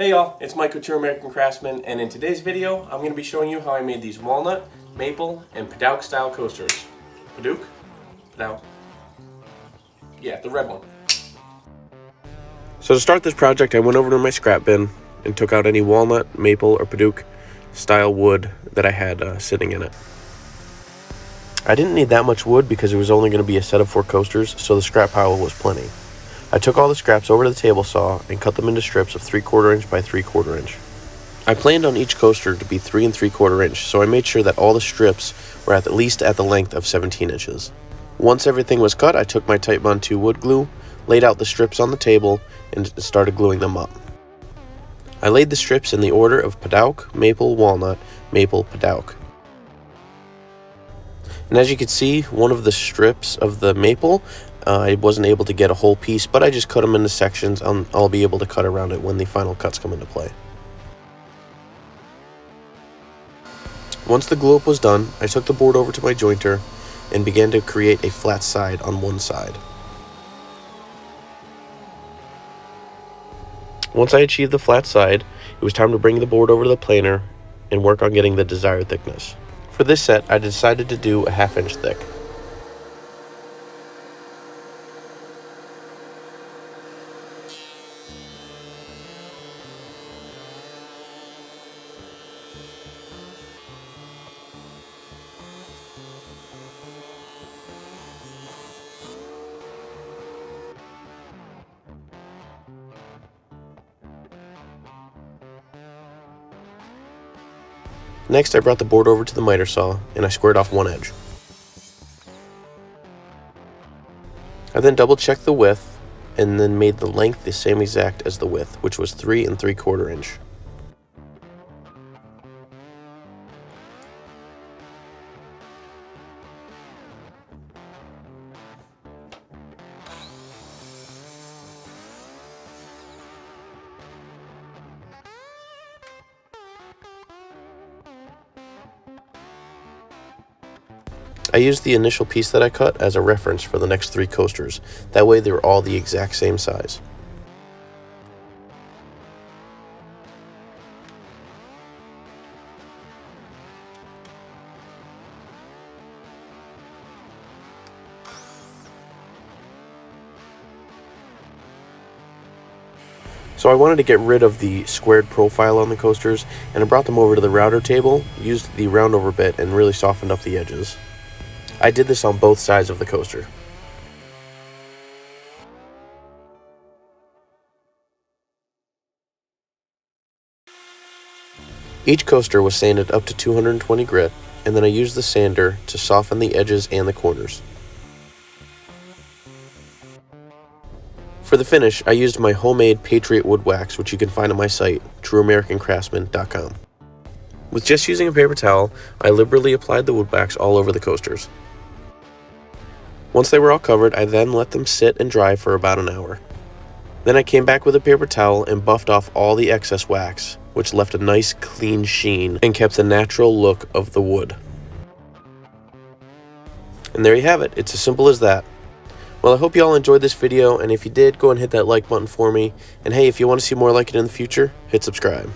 Hey y'all, it's Mike with True American Craftsman, and in today's video, I'm going to be showing you how I made these walnut, maple, and Padauk style coasters. Padauk? Padauk? Yeah, the red one. So to start this project, I went over to my scrap bin and took out any walnut, maple, or Padauk style wood that I had sitting in it. I didn't need that much wood because it was only going to be a set of 4 coasters, so the scrap pile was plenty. I took all the scraps over to the table saw and cut them into strips of 3/4 inch by 3/4 inch. I planned on each coaster to be 3 3/4 inch, so I made sure that all the strips were at least at the length of 17 inches. Once everything was cut, I took my Titebond 2 wood glue, laid out the strips on the table, and started gluing them up. I laid the strips in the order of Padauk, maple, walnut, maple, Padauk. And as you can see, one of the strips of the maple, I wasn't able to get a whole piece, but I just cut them into sections. I'll be able to cut around it when the final cuts come into play. Once the glue up was done, I took the board over to my jointer and began to create a flat side on one side. Once I achieved the flat side, it was time to bring the board over to the planer and work on getting the desired thickness. For this set, I decided to do a 1/2 inch thick. Next, I brought the board over to the miter saw and I squared off one edge. I then double checked the width and then made the length the same exact as the width, which was 3 3/4 inch. I used the initial piece that I cut as a reference for the next 3 coasters. That way they were all the exact same size. So I wanted to get rid of the squared profile on the coasters, and I brought them over to the router table, used the roundover bit, and really softened up the edges. I did this on both sides of the coaster. Each coaster was sanded up to 220 grit, and then I used the sander to soften the edges and the corners. For the finish, I used my homemade Patriot Wood Wax, which you can find on my site, trueamericancraftsman.com. With just using a paper towel, I liberally applied the wood wax all over the coasters. Once they were all covered, I then let them sit and dry for about an hour. Then I came back with a paper towel and buffed off all the excess wax, which left a nice clean sheen and kept the natural look of the wood. And there you have it. It's as simple as that. Well, I hope you all enjoyed this video, and if you did, go and hit that like button for me. And hey, if you want to see more like it in the future, hit subscribe.